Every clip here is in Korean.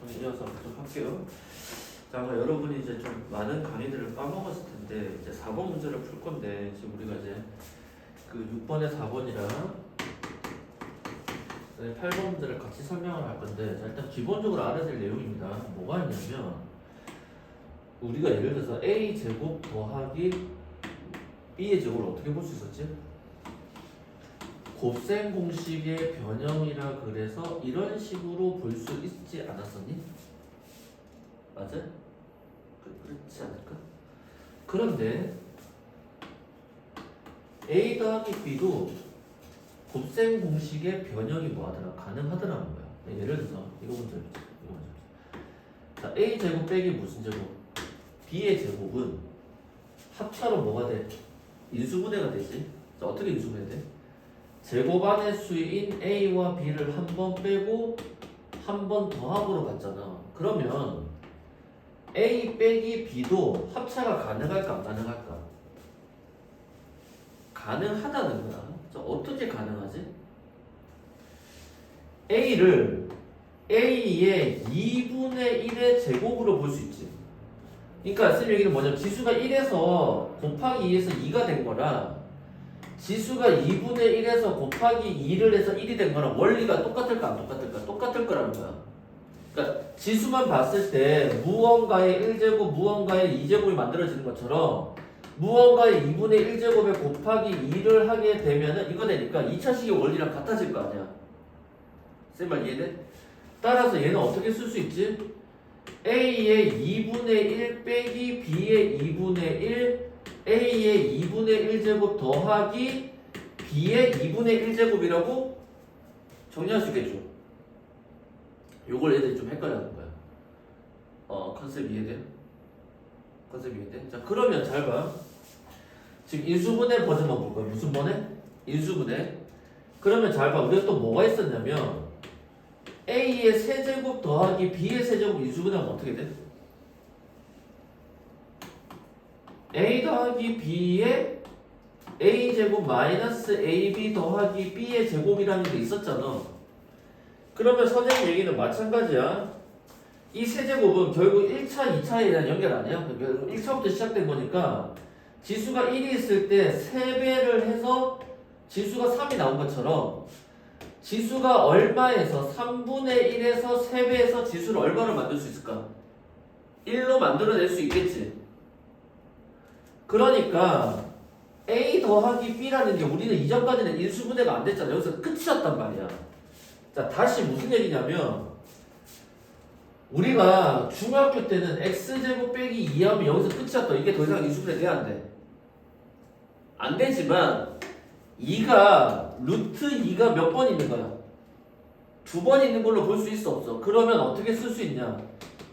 이어서 계속 할게요. 자, 아마 여러분이 이제 좀 많은 강의들을 까먹었을 텐데 이제 4번 문제를 풀 건데 지금 우리가 이제 그 6번에 4번이랑 8번 문제를 같이 설명을 할 건데 자, 일단 기본적으로 알아야 될 내용입니다. 뭐가 있냐면 우리가 예를 들어서 a 제곱 더하기 b의 제곱을 어떻게 볼 수 있었지? 곱셈 공식의 변형이라 그래서 이런 식으로 볼 수 있지 않았었니? 맞아? 그렇지 않을까? 그런데 a 더하기 b도 곱셈 공식의 변형이 뭐하더라? 가능하더라는 거야. 예를 들어서 이거 먼저 해보자. 이거 먼저. 자, a 제곱 빼기 무슨 제곱? b의 제곱은 합차로 뭐가 돼? 인수분해가 되지. 자, 어떻게 인수분해 돼? 제곱 안의 수인 a와 b를 한 번 빼고 한 번 더함으로 갔잖아. 그러면 a 빼기 b도 합차가 가능할까 안 가능할까? 가능하다는 거야. 자, 어떻게 가능하지? a를 a의 2분의 1의 제곱으로 볼 수 있지. 그러니까 쌤 얘기는 뭐냐면 지수가 1에서 곱하기 2에서 2가 된 거라 지수가 2분의 1에서 곱하기 2를 해서 1이 된 거랑 원리가 똑같을까 안 똑같을까? 똑같을 거라는 거야. 그러니까 지수만 봤을 때 무언가의 1제곱 무언가의 2제곱이 만들어지는 것처럼 무언가의 2분의 1제곱에 곱하기 2를 하게 되면은 이거 되니까 2차식의 원리랑 같아질 거 아니야. 쌤 말 이해돼? 따라서 얘는 어떻게 쓸 수 있지? A의 2분의 1 빼기 B의 2분의 1 A의 2분의 1제곱 더하기 B의 2분의 1제곱이라고 정리할 수 있겠죠. 요걸 애들이 좀 헷갈려하는 거야. 컨셉 이해돼요? 컨셉 이해돼? 자, 그러면 잘 봐. 지금 인수분해 버전만 볼 거야. 무슨 번에? 인수분해. 그러면 잘 봐. 우리가 또 뭐가 있었냐면 A의 세제곱 더하기 B의 세제곱 인수분해하면 어떻게 돼? A 더하기 B의 A제곱 마이너스 AB 더하기 B의 제곱이라는 게 있었잖아. 그러면 선생님 얘기는 마찬가지야. 이 세제곱은 결국 1차, 2차에 대한 연결 아니야? 결국 1차부터 시작된 거니까 지수가 1이 있을 때 3배를 해서 지수가 3이 나온 것처럼 지수가 얼마에서 3분의 1에서 3배에서 지수를 얼마로 만들 수 있을까? 1로 만들어낼 수 있겠지. 그러니까 A 더하기 B라는 게 우리는 이전까지는 인수분해가 안 됐잖아. 여기서 끝이었단 말이야. 자, 다시 무슨 얘기냐면 우리가 중학교 때는 X제곱 빼기 2하면 여기서 끝이었다. 이게 더 이상 인수분해 돼야 안 돼. 안 되지만 2가 루트 2가 몇 번 있는 거야? 2번 있는 걸로 볼 수 있어 없어? 그러면 어떻게 쓸 수 있냐?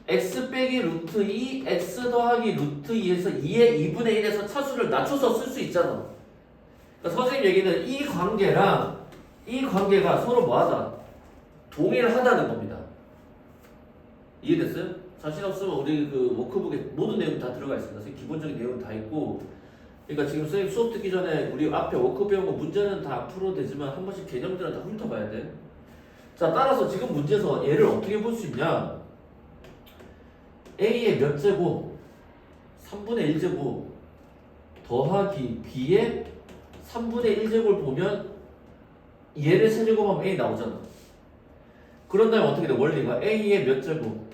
x 빼기 루트 2 x 더하기 루트 2에서 2의 2분의 1에서 차수를 낮춰서 쓸 수 있잖아. 그러니까 선생님 얘기는 이 관계랑 이 관계가 서로 뭐하다? 동일하다는 겁니다. 이해됐어요? 자신 없으면 우리 그 워크북에 모든 내용 다 들어가 있습니다. 선생님 기본적인 내용은 다 있고 그러니까 지금 선생님 수업 듣기 전에 우리 앞에 워크 배운 거 문제는 다 풀어도 되지만 한 번씩 개념들은 다 훑어봐야 돼. 자, 따라서 지금 문제에서 얘를 어떻게 볼 수 있냐? A의 몇 제곱? 3분의 1제곱 더하기 B의 3분의 1제곱을 보면 얘를 세제곱하면 A 나오잖아. 그런 다음에 어떻게 돼? 원리가 A의 몇 제곱?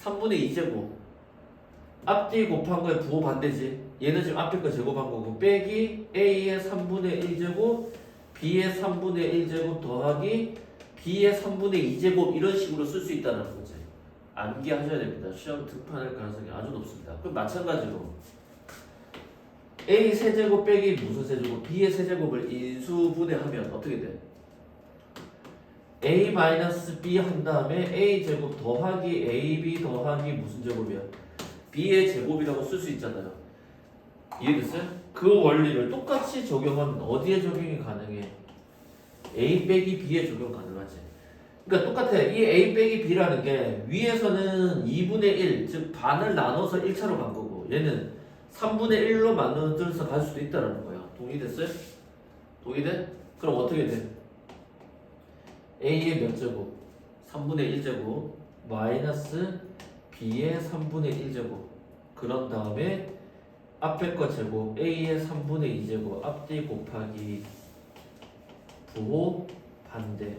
3분의 2제곱 앞뒤 곱한 거에 부호 반대지. 얘는 지금 앞에 거 제곱한 거고 빼기 A의 3분의 1제곱 B의 3분의 1제곱 더하기 B의 3분의 2제곱 이런 식으로 쓸 수 있다는 거지. 암기하셔야 됩니다. 시험 등판할 가능성이 아주 높습니다. 그럼 마찬가지로 A 세제곱 빼기 무슨 세제곱 B의 세제곱을 인수분해하면 어떻게 돼? A 마이너스 B 한 다음에 A 제곱 더하기 AB 더하기 무슨 제곱이야? B의 제곱이라고 쓸 수 있잖아요. 이해됐어요? 그 원리를 똑같이 적용하면 어디에 적용이 가능해? A 빼기 B에 적용 가능하지. 그러니까 똑같아. 이 A 빼기 B라는 게 위에서는 2분의 1, 즉 반을 나눠서 1차로 간 거고 얘는 3분의 1로 만들어서 갈 수도 있다는 거야. 동의됐어요? 동의돼? 그럼 어떻게 돼? A의 몇 제곱? 3분의 1제곱 마이너스 b의 3분의 1제곱 그런 다음에 앞에 거 제곱 a의 3분의 2제곱 앞뒤 곱하기 부호 반대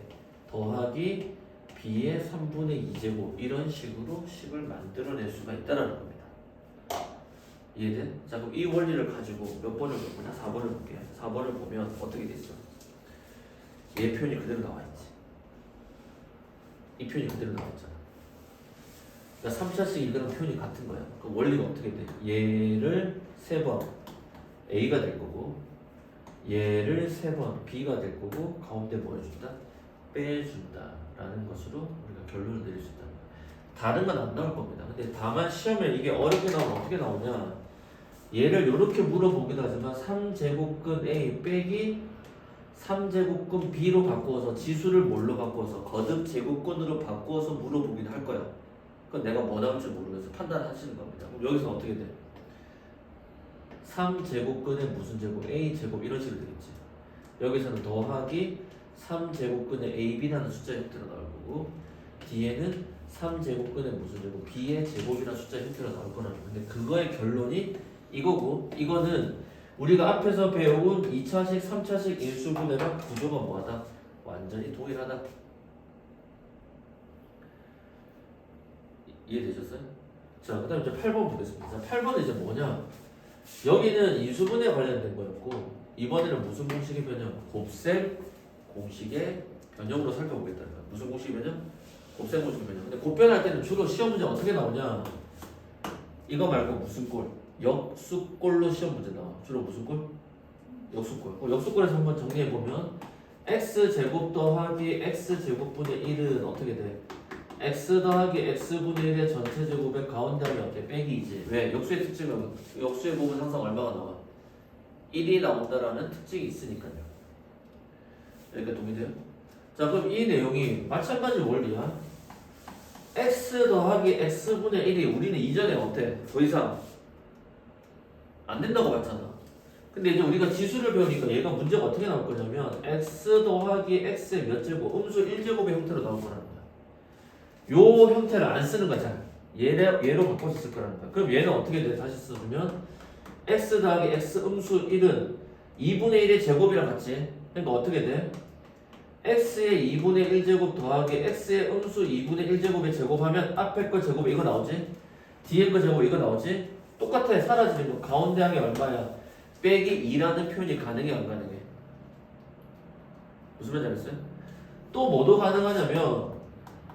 더하기 b의 3분의 2제곱 이런 식으로 식을 만들어낼 수가 있다는 겁니다. 이해돼? 자 그럼 이 원리를 가지고 몇 번을 볼 거냐? 4번을 볼게요. 4번을 보면 어떻게 돼 있어? 얘 표현이 그대로 나와 있지. 이 표현이 그대로 나와 있잖아. 그러니까 3차식 이거랑 표현이 같은 거야. 그 원리가 어떻게 돼? 얘를 3번 a가 될 거고 얘를 3번 b가 될 거고 가운데 뭐 해준다? 빼준다 라는 것으로 우리가 결론을 내릴 수 있다. 다른 건 안 나올 겁니다. 근데 다만 시험에 이게 어렵게 나오면 어떻게 나오냐? 얘를 이렇게 물어보기도 하지만 3제곱근 A 빼기 3제곱근 B로 바꾸어서 지수를 뭘로 바꾸어서 거듭 제곱근으로 바꾸어서 물어보기도 할 거야. 그건 내가 뭐 나올지 모르겠어. 판단하시는 겁니다. 그럼 여기서 어떻게 돼? 3제곱근에 무슨 제곱? A제곱 이런 식으로 되겠지. 여기서는 더하기 3제곱근에 AB라는 숫자 형태로 나올 거고 뒤에는 3제곱근에 무슨 제곱? B의 제곱이라는 숫자 형태로 나올 거라는 건데 그거의 결론이 이거고 이거는 우리가 앞에서 배운 2차식, 3차식 인수분해랑 구조가 뭐하다? 완전히 동일하다. 이해되셨어요? 자, 그 다음에 이제 8번 보겠습니다. 8번은 이제 뭐냐? 여기는 인수분해 관련된 거였고 이번에는 무슨 공식의 변형? 곱셈 공식의 변형으로 살펴보겠다는 거야. 무슨 공식의 변형? 곱셈 공식의 변형. 근데 곱변할 때는 주로 시험 문제 어떻게 나오냐? 이거 말고 무슨 꼴? 역수꼴로 시험 문제 나와. 주로 무슨 꼴? 역수꼴. 역수꼴에서 한번 정리해보면 x제곱 더하기 x제곱분의 1은 어떻게 돼? x 더하기 x분의 1의 전체 제곱의 가운데 하면 어때? 빼기이지. 왜? 역수의 특징은 역수의 곱은 항상 얼마가 나와? 1이 나온다라는 특징이 있으니까요. 여기가 동의돼요? 자 그럼 이 내용이 마찬가지 원리야. x 더하기 x분의 1이 우리는 이전에 어때? 더 이상 안 된다고 봤잖아. 근데 이제 우리가 지수를 배우니까 얘가 문제가 어떻게 나올 거냐면 x 더하기 x의 몇 제곱? 음수 1제곱의 형태로 나올 거라는 거야. 요 형태를 안 쓰는 거야. 잘. 얘로 바꿔서 쓸 거라는 거야. 그럼 얘는 어떻게 돼? 다시 써주면 x 더하기 x 음수 1은 2분의 1의 제곱이랑 같이. 그러니까 어떻게 돼? x의 2분의 1제곱 더하기 x의 음수 2분의 1제곱의 제곱하면 앞에 거 제곱 이거 나오지? 뒤에 거 제곱 이거 나오지? 똑같아. 사라지는 거. 가운데 항이 얼마야? 빼기 2라는 표현이 가능해 안 가능해? 무슨 말인지 알겠어요? 또 뭐도 가능하냐면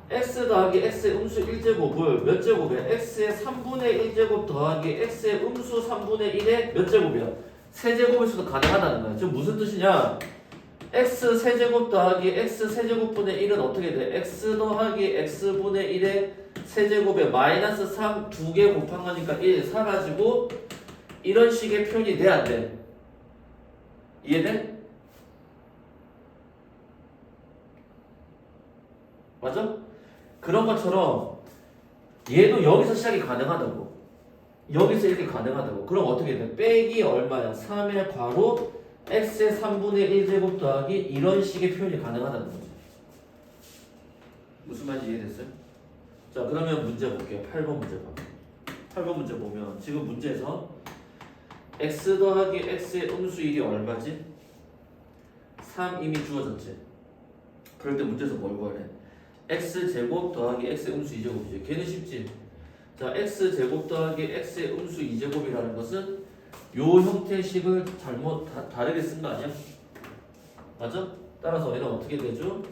x 더하기 x의 음수 1제곱을 몇 제곱이야? x의 3분의 1제곱 더하기 x의 음수 3분의 1의 몇 제곱이야? 세제곱일 수도 가능하다는 거야. 지금 무슨 뜻이냐? x 세제곱 더하기 x 세제곱분의 1은 어떻게 돼? x 더하기 x분의 1의 세제곱에 마이너스 3 두 개 곱한 거니까 1 사라지고 이런 식의 표현이 돼 안 돼? 이해돼? 맞아? 그런 것처럼 얘도 여기서 시작이 가능하다고. 여기서 이렇게 가능하다고. 그럼 어떻게 돼? 빼기 얼마야? 3의 괄호 x의 3분의 1제곱 더하기 이런 식의 표현이 가능하다는 거지. 무슨 말인지 이해됐어요? 자 그러면 문제 볼게요. 8번 문제 봐. 8번 문제 보면 지금 문제에서 x 더하기 x의 음수 1이 얼마지? 3 이미 주어졌지. 그럴 때 문제에서 뭘 구하래? x제곱 더하기 x의 음수 2제곱이지. 걔는 쉽지. 자 x제곱 더하기 x의 음수 2제곱이라는 것은 요 형태의 식을 잘못 다르게 쓴 거 아니야? 맞아? 따라서 얘는 어떻게 되죠?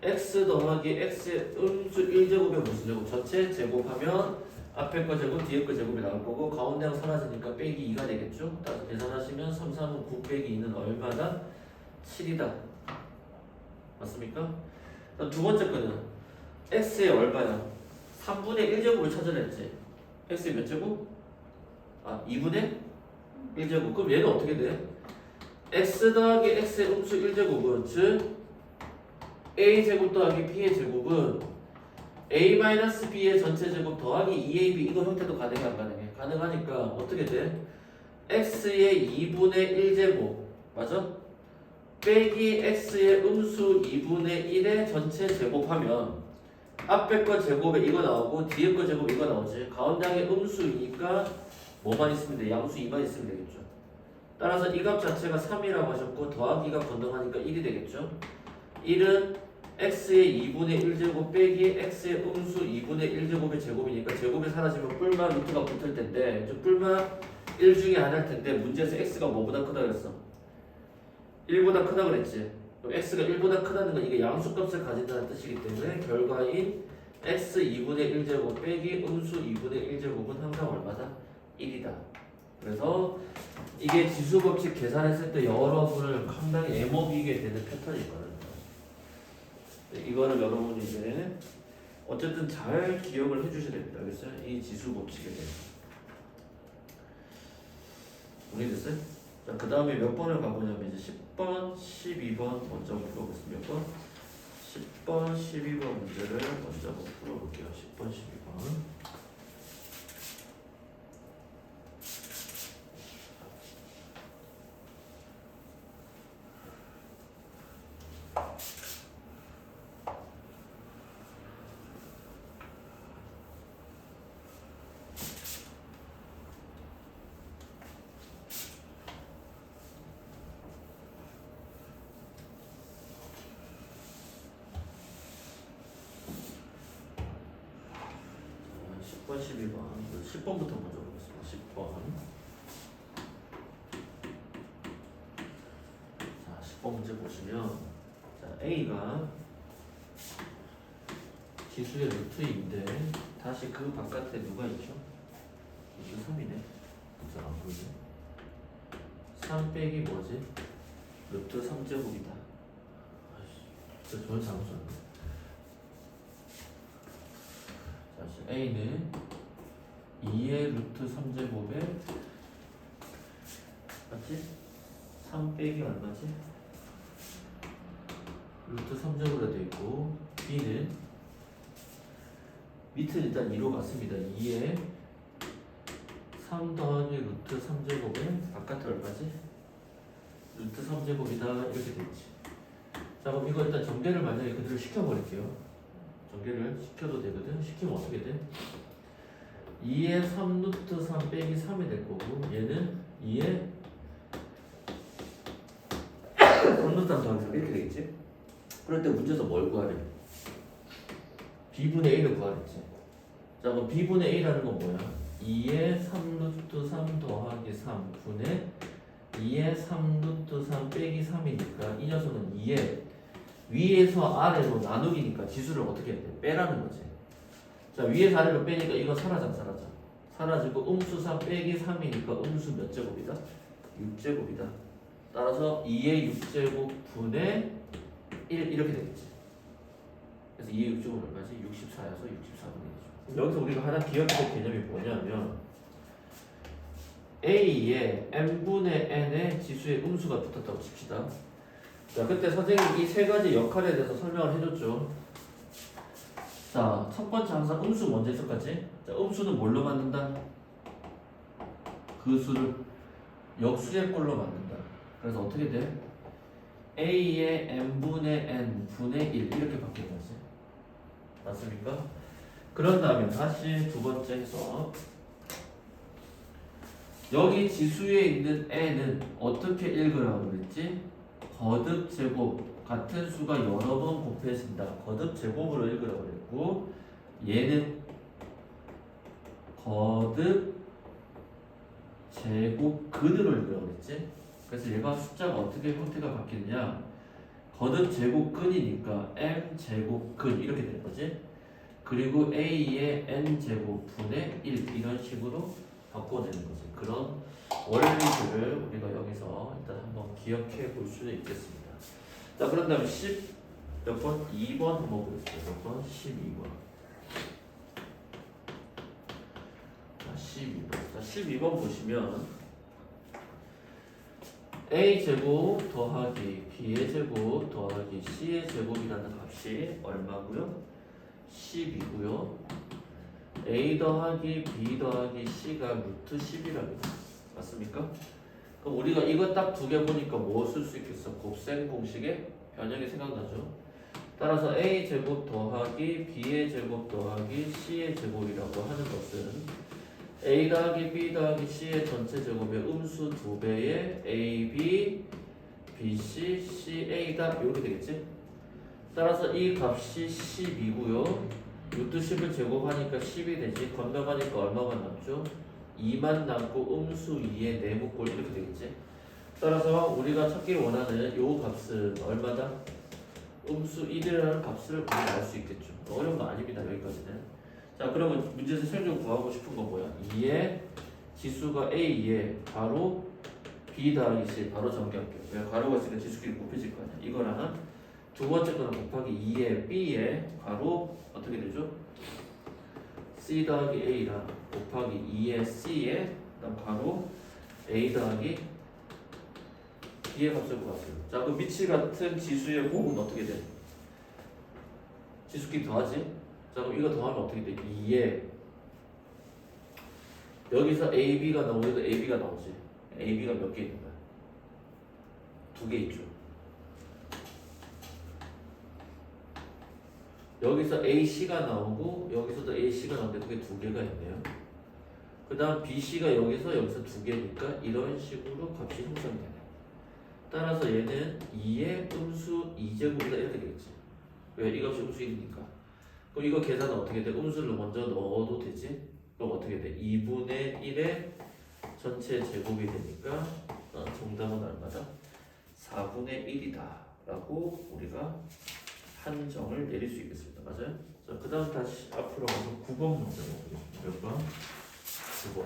x 더하기 x의 음수 1제곱의 무슨 제곱? 전체 제곱하면 앞에 거 제곱, 뒤에 거 제곱이 나올 거고 가운데가 사라지니까 빼기 2가 되겠죠? 따라서 계산하시면 3, 3은 9 빼기 2는 얼마다? 7이다. 맞습니까? 두 번째 거는 x의 얼마야? 3분의 1제곱을 찾아냈지. x의 몇 제곱? 2분의 1제곱. 그럼 얘는 어떻게 돼? x 더하기 x의 음수 1제곱은 즉 a제곱 더하기 b의 제곱은 a-b의 전체 제곱 더하기 2ab 이거 형태도 가능해 안 가능해? 가능하니까 어떻게 돼? x의 2분의 1제곱 맞아? 빼기 x의 음수 2분의 1의 전체 제곱하면 앞에 거 제곱에 이거 나오고 뒤에 거 제곱 이거 나오지. 가운데 항의 음수이니까 뭐만 있으면 돼? 양수 2만 있으면 되겠죠. 따라서 이 값 자체가 3이라고 하셨고 더하기가 건너가니까 1이 되겠죠. 1은 x의 2분의 1제곱 빼기 x의 음수 2분의 1제곱의 제곱이니까 제곱이 사라지면 뿔마 루트가 붙을 텐데 저 뿔마 1 중에 하나일 텐데 문제에서 x가 뭐보다 크다 그랬어? 1보다 크다 그랬지. 그럼 x가 1보다 크다는 건 이게 양수값을 가진다는 뜻이기 때문에 결과인 x 2분의 1제곱 빼기 음수 2분의 1제곱은 항상 얼마다? 1이다. 그래서 이게 지수법칙 계산했을 때 여러분을 상당히 애먹이게 되는 패턴이거든요. 이거는 여러분이 이제 어쨌든 잘 기억을 해주셔야 됩니다. 알겠어요? 이 지수법칙에 대해서. 이해됐어요? 자, 그 다음에 몇 번을 가보냐면 이제 10번, 12번 먼저 풀어보겠습니다. 몇 번? 10번, 12번 문제를 먼저 풀어볼게요. 10번, 12번. 자, 10번, 12번. 10번부터 먼저 보겠습니다. 10번. 자, 10번 문제 보시면 자, A가 지수의 루트인데 다시 그 바깥에 누가 있죠? 루트 3이네. 자, 안 보이네. 3 빼기 뭐지? 루트 3제곱이다. 진짜 전혀 잘못 썼네. 자, A는 2의 루트 3제곱에 맞지? 3 빼기 얼마지? 루트 3제곱으로 되어 있고 B는 밑은 일단 2로 갔습니다. 2에 3 더하기 루트 3제곱에 바깥에 얼마지? 루트 3제곱이다 이렇게 되있지. 자, 그럼 이거 일단 전개를 만약에 그대로 시켜버릴게요. 전개를 시켜도 되거든. 시키면 어떻게 돼? 2에 3 루트 3 빼기 3이 될 거고 얘는 2에 3 루트 3 더하기 3 이렇게 되겠지? 그럴 때 문제에서 뭘 구하래? b분의 1을 구하랬지. 자, 그럼 b분의 1이라는 건 뭐야? 2에 3 루트 3 더하기 3분의 2에 3 루트 3 빼기 3이니까 이 녀석은 2에 위에서 아래로 나누기니까 지수를 어떻게 해야 돼? 빼라는 거지. 자, 위에서 아래로 빼니까 이거 사라져 안 사라져? 사라지고 음수 3 빼기 3이니까 음수 몇 제곱이다? 6제곱이다. 따라서 2의 6제곱 분의 1 이렇게 되겠지. 그래서 2의 6제곱은 얼마지? 64여서 64분의 1이죠. 여기서 우리가 하나 기억할 개념이 뭐냐면 A에 n분의 n의 지수의 음수가 붙었다고 칩시다. 자, 그때 선생님이 이 세 가지 역할에 대해서 설명을 해줬죠. 자, 첫 번째 항상 음수 먼저 했었겠지? 자, 음수는 뭘로 만든다? 그 수를 역수의 꼴로 만든다. 그래서 어떻게 돼? A의 n분의 n 분의 1 이렇게 바뀌는 거지. 맞습니까? 그런 다음에 다시 두 번째 해서 여기 지수에 있는 n은 어떻게 읽으라고 그랬지? 거듭 제곱 같은 수가 여러 번 곱해진다. 거듭 제곱으로 읽으라고 그랬고 얘는 거듭 제곱근으로 읽으라고 그랬지. 그래서 얘가 숫자가 어떻게 형태가 바뀌느냐? 거듭 제곱근이니까 m 제곱근 이렇게 되는 거지. 그리고 a의 n 제곱분의 1 이런 식으로 바꿔내는 거지. 그런 원리들을 우리가 여기서 일단 한번 기억해 볼 수는 있겠습니다. 자, 그런 다음에 10몇 번? 2번 한번 보겠습니다. 몇 번? 12번. 자, 12번. 자, 12번 보시면 a제곱 더하기 b의 제곱 더하기 c의 제곱이라는 값이 얼마고요? 10이고요. a 더하기 b 더하기 c가 루트 10이랍니다. 맞습니까? 그럼 우리가 이거 딱 두 개 보니까 뭐 쓸 수 있겠어? 곱셈 공식의 변형이 생각나죠? 따라서 a 제곱 더하기 b의 제곱 더하기 c의 제곱이라고 하는 것은 a 더하기 b 더하기 c의 전체 제곱의 음수 2배의 ab, bc, ca다 이렇게 되겠지? 따라서 이 값이 10이고요. 루트 10을 제곱하니까 10이 되지. 건너가니까 얼마만 남죠? 2만 남고 음수 2의 네모꼴 이렇게 되겠지? 따라서 우리가 찾기를 원하는 요 값은 얼마다? 음수 1이라는 값을 우리가 알 수 있겠죠. 어려운 거 아닙니다. 여기까지는. 자, 그러면 문제에서 실질적으로 구하고 싶은 건 뭐야? 2의 지수가 A에 바로 B 더하기 C 바로 전개할게요. 왜 가로가 있으니까 지수끼리 곱해질 거 아니야. 이거랑 두 번째 거는 곱하기 2의 B에 가로 어떻게 되죠? C 더하기 A랑 곱하기 2의 C에 그다음 가로 A 더하기 B의 값을 구하세요. 자, 그 미치 같은 지수의 곱은 어떻게 돼? 지수끼리 더하지? 자, 그럼 이거 더하면 어떻게 돼? 2에 여기서 AB가 나오고 여기서 AB가 나오지. AB가 몇 개 있는 거야? 2개 있죠. 여기서 AC가 나오고 여기서도 AC가 나오는데 그게 2개가 있네요. 그 다음 BC가 여기서 2개니까 이런 식으로 값이 형성이 되네. 따라서 얘는 2의 음수 2제곱이다 이렇게 되겠지. 왜? 이 값이 음수 1이니까. 그럼 이거 계산은 어떻게 돼? 음수를 먼저 넣어도 되지? 그럼 어떻게 돼? 2분의 1의 전체 제곱이 되니까 정답은 얼마다? 4분의 1이다 라고 우리가 판정을 내릴 수 있겠습니다. 맞아요? 자, 그 다음 다시 앞으로 가서 9번 문제 보겠습니다. 몇 번? 9번.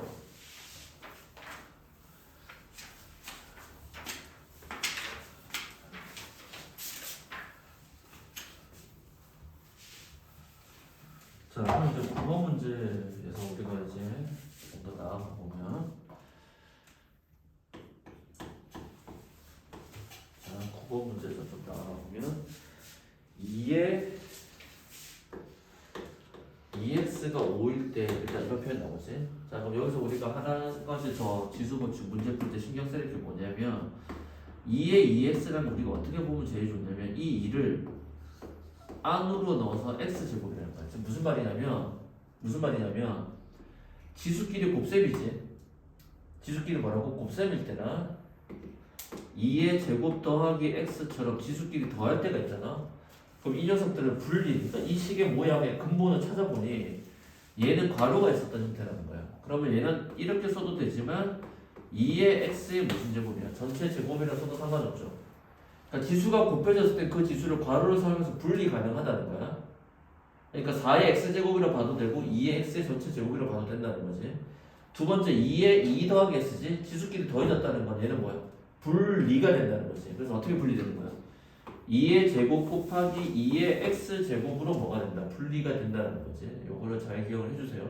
자, 그럼 이제 9번 문제에서 우리가 이제 좀 더 나아가 보면, 자, 9번 문제에서 좀 나아가 보면 2의 2x가 5일 때 일단 이런 표현 나오지. 자, 그럼 여기서 우리가 한 가지 더 지수 건축 문제 풀 때 신경 쓸 게 뭐냐면 2의 2x라는 우리가 어떻게 보면 제일 좋냐면 이 2를 안으로 넣어서 x제곱이라는 거야. 지금 무슨 말이냐면 지수끼리 곱셈이지. 지수끼리 뭐라고? 곱셈일 때나 2의 제곱 더하기 x처럼 지수끼리 더할 때가 있잖아. 그럼 이 녀석들은 분리, 그러니까 이 식의 모양의 근본을 찾아보니 얘는 괄호가 있었던 형태라는 거야. 그러면 얘는 이렇게 써도 되지만 2의 x의 무슨 제곱이야? 전체 제곱이라 써도 상관없죠. 그러니까 지수가 곱해졌을 때 그 지수를 괄호를 사용해서 분리 가능하다는 거야. 그러니까 4의 x제곱이라 봐도 되고 2의 x의 전체 제곱이라 봐도 된다는 거지. 두 번째 2의 2 더하기 x지. 지수끼리 더해졌다는 건 얘는 뭐야? 분리가 된다는 거지. 그래서 어떻게 분리되는 거야? 2의 제곱 곱하기 2의 x제곱으로 뭐가 된다? 분리가 된다는 거지. 요거를 잘 기억을 해주세요.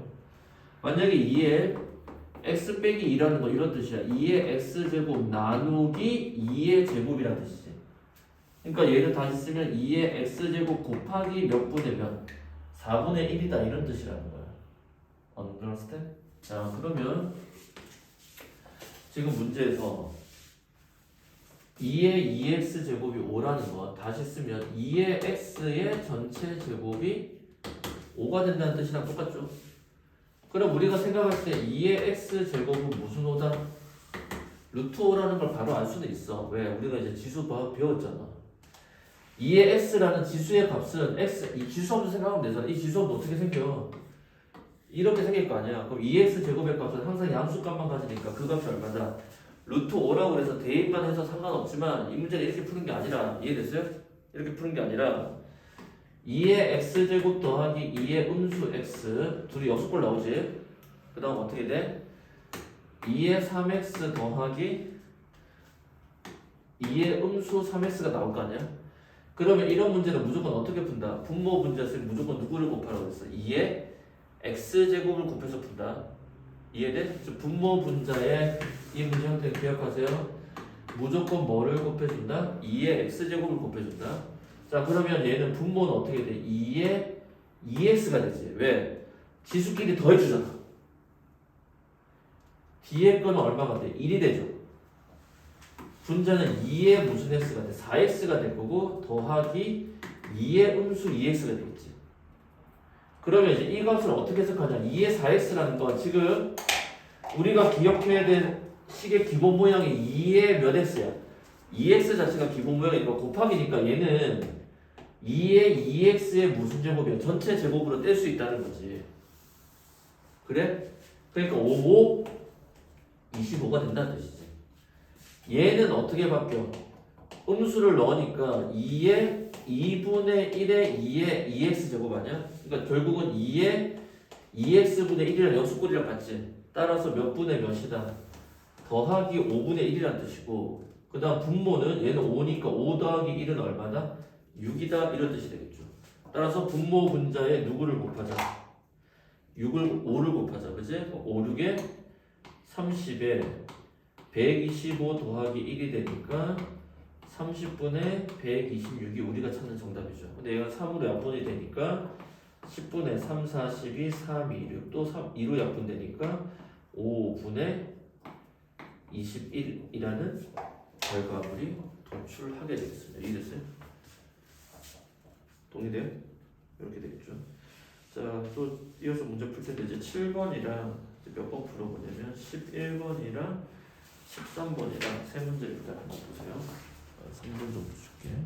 만약에 2의 x 빼기 2라는 거 이런 뜻이야. 2의 x제곱 나누기 2의 제곱이라는 뜻이지. 그러니까 얘를 다시 쓰면 2의 x제곱 곱하기 몇 분의 몇? 4분의 1이다 이런 뜻이라는 거야. understand? 자, 그러면 지금 문제에서 2의 2x 제곱이 5라는 거 다시 쓰면 2의 x의 전체 제곱이 5가 된다는 뜻이랑 똑같죠? 그럼 우리가 생각할 때 2의 x 제곱은 무슨 5다? 루트 5라는 걸 바로 알 수는 있어. 왜? 우리가 이제 지수 배웠잖아. 2의 x라는 지수의 값은 x, 이 지수함수 생각하면 되잖아. 이 지수함수 어떻게 생겨? 이렇게 생길 거 아니야. 그럼 2x 제곱의 값은 항상 양수값만 가지니까 그 값이 얼마다? 루트 5라고 해서 대입만 해서 상관없지만 이 문제를 이렇게 푸는 게 아니라 이해됐어요? 이렇게 푸는 게 아니라 2의 x제곱 더하기 2의 음수 x 둘이 역수꼴 나오지? 그 다음 어떻게 돼? 2의 3x 더하기 2의 음수 3x가 나올 거 아니야? 그러면 이런 문제는 무조건 어떻게 푼다? 분모 분자였으면 무조건 누구를 곱하라고 했어? 2의 x제곱을 곱해서 푼다. 이해돼? 분모 분자의 이 문제 형태를 기억하세요. 무조건 뭐를 곱해준다? 2의 x제곱을 곱해준다. 자, 그러면 얘는 분모는 어떻게 돼? 2의 2x가 되지. 왜? 지수끼리 더해주잖아. 뒤에 거는 얼마가 돼? 1이 되죠. 분자는 2의 무슨 x가 돼? 4x가 될 거고 더하기 2의 음수 2x가 되겠지. 그러면 이제 이 값을 어떻게 해석하냐? 2의 4x라는 건 지금 우리가 기억해야 될 식의 기본 모양이 2의 몇 x야? 2x 자체가 기본 모양이니까 곱하기니까 얘는 2의 2x의 무슨 제곱이야? 전체 제곱으로 뗄 수 있다는 거지. 그래? 그러니까 5, 25가 된다는 뜻이지. 얘는 어떻게 바뀌어? 음수를 넣으니까 2의 2분의 1의 2의 2x 제곱 아니야? 그러니까 결국은 2의 2x분의 1이랑 역수꼴이랑 같지. 따라서 몇 분의 몇이다. 더하기 5분의 1이란 뜻이고, 그 다음 분모는 얘는 5니까 5 더하기 1은 얼마다? 6이다 이런 뜻이 되겠죠. 따라서 분모 분자에 누구를 곱하자? 5를 곱하자. 그지? 5, 6에 30에 125 더하기 1이 되니까 30분의 126이 우리가 찾는 정답이죠. 근데 얘가 3으로 약분이 되니까 10분의 3, 42, 3, 2, 6 또 2로 약분되니까 5분의 21이라는 결과물이 도출하게 되겠습니다. 이해됐어요? 동의돼요? 이렇게 되겠죠. 자, 또 이어서 문제 풀 텐데 이제 7번이랑 몇 번 풀어보냐면 11번이랑 13번이랑 세 문제 일단 한번 보세요. 3분 정도 줄게.